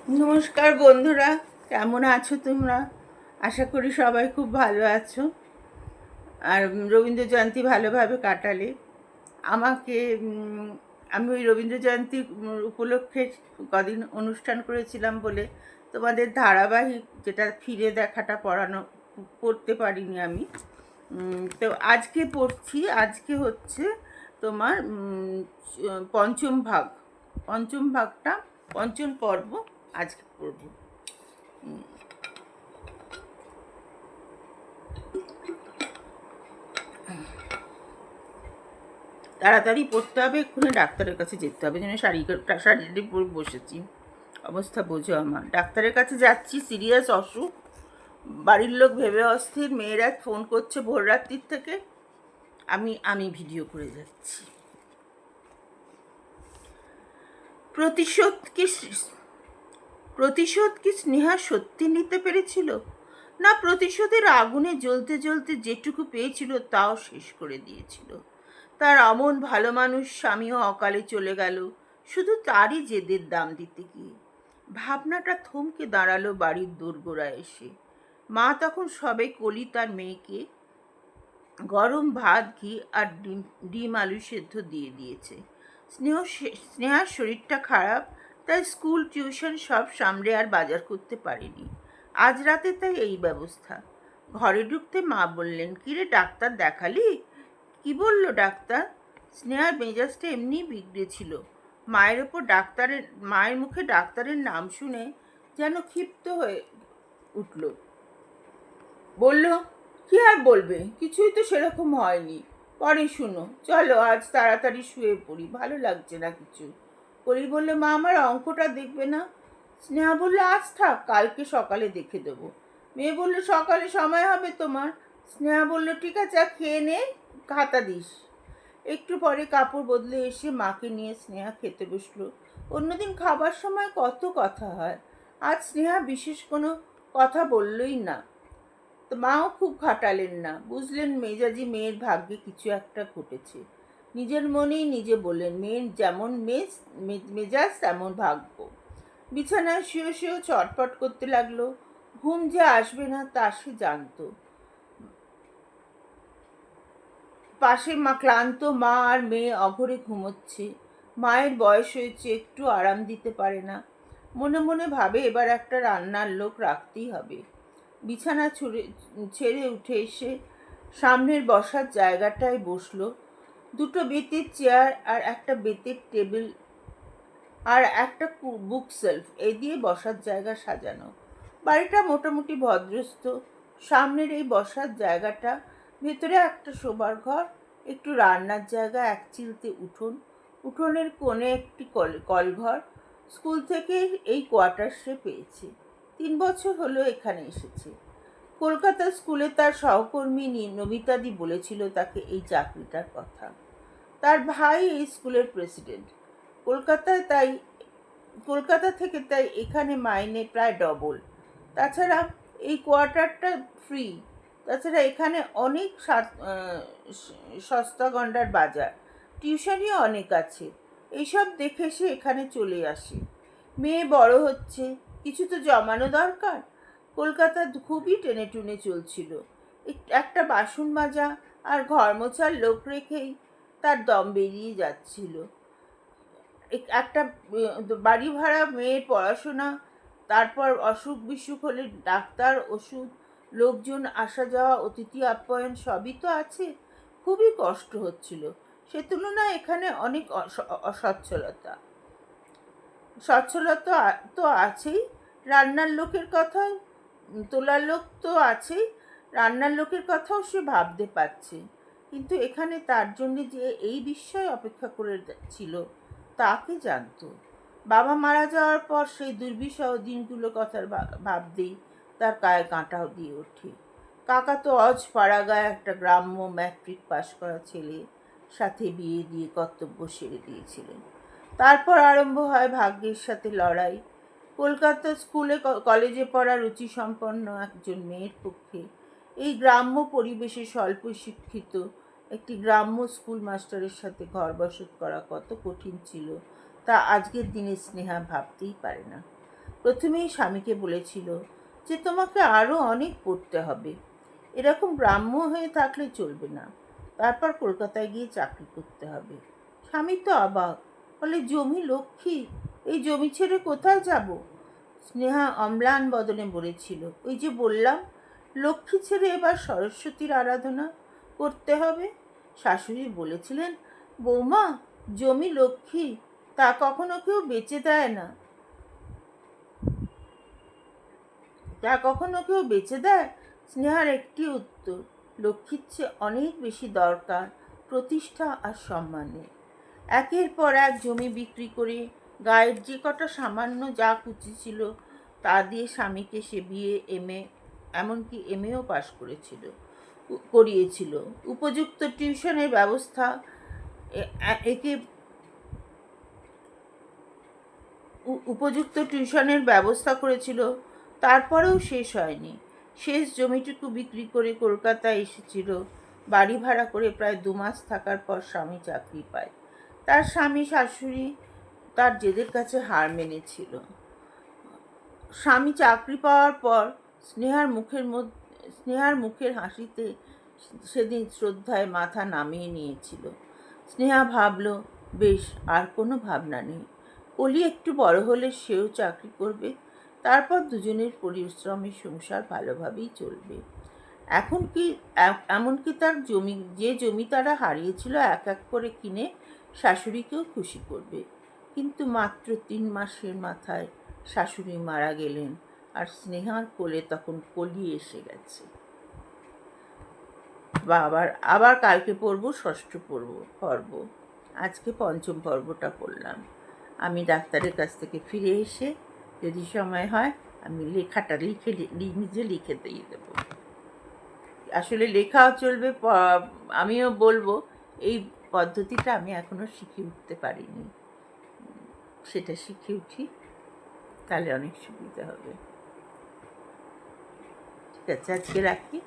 নমস্কার বন্ধুরা, কেমন আছো তোমরা? আশা করি সবাই খুব ভালো আছো আর রবীন্দ্র জয়ন্তী ভালোভাবে কাটালে। আমাকে আমি ওই রবীন্দ্র জয়ন্তী উপলক্ষে কদিন অনুষ্ঠান করেছিলাম বলে তোমাদের ধারাবাহিক যেটা ফিরে দেখাটা পড়তে পারিনি আমি। তো আজকে পড়ছি। আজকে হচ্ছে তোমার পঞ্চম ভাগ, পঞ্চম ভাগটা, পঞ্চম পর্ব আজকে পড়ব। তাড়াতাড়ি পড়তে হবে, এক্ষুনি ডাক্তারের কাছে যেতে হবে। যেন শাড়ি পরে বসেছি, অবস্থা বোঝো আমার। ডাক্তারের কাছে যাচ্ছি, সিরিয়াস অসুখ। বাড়ির লোক ভেবে অস্থির, মেয়েরা ফোন করছে ভোর রাত্রির থেকে, আমি ভিডিও করে যাচ্ছি। প্রতিশোধ কি প্রতিশোধ কি স্নেহা সত্যি নিতে পেরেছিল, না প্রতিশোধের আগুনে জ্বলতে জ্বলতে যেটুকু পেয়েছিল তাও শেষ করে দিয়েছিল? তার অমন ভালো মানুষ স্বামীও অকালে চলে গেল শুধু তারই জেদের দাম দিতে গিয়ে। ভাবনাটা থমকে দাঁড়ালো বাড়ির দোরগোড়ায় এসে। মা তখন সবে কলি তার মেয়েকে গরম ভাত, ঘি আর ডিম আলু সেদ্ধ দিয়ে দিয়েছে। স্নেহার শরীরটা খারাপ, তাই স্কুল টিউশন সব সামলে আর বাজার করতে পারেনি। আজ রাতে তাই এই ব্যবস্থা। ঘরে ঢুকতে মা বললেন, কিরে ডাক্তার দেখালি? কি বলল ডাক্তার? স্নেহার মেজাজটা এমনি বিগড়েছিল। মায়ের মুখে ডাক্তারের নাম শুনে যেন ক্ষিপ্ত হয়ে উঠল। বলল, কি আর বলবে, কিছুই তো সেরকম হয়নি, পরে শুনো, চলো আজ তাড়াতাড়ি শুয়ে পড়ি, ভালো লাগছে না কিছু। কলি বলল, মা আমার অঙ্কটা দেখবে না? স্নেহা বলল, আজ থাক, কালকে সকালে দেখে দেবো। মেয়ে বলল, সকালে সময় হবে তোমার? স্নেহা বলল, ঠিক আছে, খেয়ে নে, খাতা দিস। একটু পরে কাপড় বদলে এসে মাকে নিয়ে স্নেহা খেতে বসলো। অন্যদিন খাবার সময় কত কথা হয়, আজ স্নেহা বিশেষ কোনো কথা বললই না। তো মাও খুব খাটালেন না, বুঝলেন মেজাজি মেয়ের ভাগ্যে কিছু একটা ঘটেছে। নিজের মনেই নিজে বললেন, মেয়ের যেমন মেজাজ তেমন ভাগ্য। বিছানায় শুয়ে শুয়েও চটপট করতে লাগলো। ঘুম যে আসবে না তা সে জানতো। পাশে ক্লান্ত মা আর মেয়ে অঘরে ঘুমোচ্ছে। মায়ের বয়স হয়েছে, একটু আরাম দিতে পারে না। মনে মনে ভাবে এবার একটা রান্নার লোক রাখতেই হবে। বিছানা ছেড়ে উঠে এসে সামনের বসার জায়গাটায় বসলো। দুটো বেতের চেয়ার আর একটা বেতের টেবিল আর একটা বুক সেলফ, এই দিয়ে বসার জায়গা সাজানো। বাড়িটা মোটামুটি ভদ্রস্থ। সামনের এই বসার জায়গাটা, ভেতরে একটা শোবার ঘর, একটু রান্নার জায়গা, এক চিলতে উঠোন, উঠোনের কোণে একটি কলঘর। স্কুল থেকে এই কোয়ার্টার্সে পেয়েছে। 3 বছর হলো এখানে এসেছে। কলকাতা স্কুলে তার সহকর্মী নমিতাদি বলেছিল তাকে এই চাকরিটার কথা। তার ভাই এই স্কুলের প্রেসিডেন্ট। কলকাতায় তাই কলকাতা থেকে তাই এখানে মাইনে প্রায় ডবল। তাছাড়া এই কোয়ার্টারটা ফ্রি। তাছাড়া এখানে অনেক সস্তা গন্ডার বাজার, টিউশনিও অনেক আছে। এইসব দেখে সে এখানে চলে আসে। মেয়ে বড় হচ্ছে, কিছু তো জমানো দরকার। কলকাতা খুবই টেনে টুনে চলছিল। একটা বাসন মাজা আর ঘর মোছার লোক রেখেই তার দম বেরিয়ে যাচ্ছিল। একটা বাড়ি ভাড়া, মেয়ের পড়াশোনা, তারপর অসুখ বিসুখ হলে ডাক্তার, ওষুধ, লোকজন আসা যাওয়া, অতিথি আপ্যায়ন সবই তো আছে। খুবই কষ্ট হচ্ছিল। সে তুলনায় এখানে অনেক অসচ্ছলতা সচ্ছলতা তো আছেই। রান্নার লোকের কথা, তোলার লোক তো আছেই, রান্নার লোকের কথাও সে ভাবতে পারছে। কিন্তু এখানে তার জন্য যে এই বিস্ময় অপেক্ষা করে ছিল তা কে জানত? বাবা মারা যাওয়ার পর সেই দুর্বিষহ দিনগুলোর কথা ভাবতেই তার গায়ে কাঁটাও দিয়ে ওঠে। কাকা তো পাড়াগায় একটা গ্রাম্য ম্যাট্রিক পাশ করা ছেলে সাথে বিয়ে দিয়ে কর্তব্য সেরে দিয়েছিলেন। তারপর আরম্ভ হয় ভাগ্যের সাথে লড়াই। কলকাতা স্কুলে কলেজে পড়া রুচিসম্পন্ন একজন মেয়ের পক্ষে এই গ্রাম্য পরিবেশে স্বল্প শিক্ষিত একটি গ্রাম্য স্কুল মাস্টারের সাথে ঘর বসত করা কত কঠিন ছিল তা আজকের দিনে স্নেহা ভাবতেই পারে না। প্রথমেই স্বামীকে বলেছিল যে তোমাকে আরও অনেক পড়তে হবে, এরকম ব্রাহ্ম হয়ে থাকলে চলবে না, তারপর কলকাতায় গিয়ে চাকরি করতে হবে। স্বামী তো অবাক, বলে জমি লক্ষ্মী, এই জমি ছেড়ে কোথায় যাব? স্নেহা অম্লান বদনে বলেছিল, ওই যে বললাম লক্ষ্মী ছেড়ে এবার সরস্বতীর আরাধনা করতে হবে। শাশুড়ি বলেছিলেন, বৌমা, জমি লক্ষ্মী, তা কখনো কেউ বেচে দেয় না। তা কখনো কেউ বেচে দেয়? স্নেহার একটি উত্তর, লক্ষ্মীর চেয়ে অনেক বেশি দরকার প্রতিষ্ঠা আর সম্মানের। একের পর এক জমি বিক্রি করে গায়ের যে কটা সামান্য যা কুচি ছিল তা দিয়ে স্বামীকে সে বিয়ে, এমএ, এমনকি এমএও পাশ করিয়েছিল। উপযুক্ত টিউশনের ব্যবস্থা একে উপযুক্ত টিউশনের ব্যবস্থা করেছিল। তারপরেও শেষ হয়নি। শেষ জমিটুকু বিক্রি করে কলকাতায় এসেছিল। বাড়ি ভাড়া করে প্রায় 2 মাস থাকার পর স্বামী চাকরি পায়। তার স্বামী শাশুড়ি তার জেদের কাছে হার মেনেছিল। স্বামী চাকরি পাওয়ার পর স্নেহার মুখের হাসিতে সেদিন শ্রদ্ধায় মাথা নামিয়ে নিয়েছিল। স্নেহা ভাবল, বেশ, আর কোনো ভাবনা নেই। কলি একটু বড় হলে সেও চাকরি করবে, তারপর দুজনের পরিশ্রমী সংসার ভালোভাবেই চলবে। এমনকি তার যে জমি তারা হারিয়েছিল এক এক করে কিনে শাশুড়িকেও খুশি করবে। কিন্তু মাত্র 3 মাসের মাথায় শাশুড়ি মারা গেলেন, আর স্নেহার কোলে তখন কলি এসে গেছে। আবার কালকে পড়ব 6ষ্ঠ পর্ব। আজকে 5ম পর্বটা পড়লাম। আমি ডাক্তারের কাছ থেকে ফিরে এসে যদি সময় হয় আমি লেখাটা নিজে লিখে দিয়ে দেব। আসলে লেখাও চলবে, আমিও বলবো। এই পদ্ধতিটা আমি এখনো শিখে উঠতে পারিনি, সেটা শিখে উঠি, তাহলে অনেক সুবিধা হবে। ঠিক আছে, আজকে রাখি।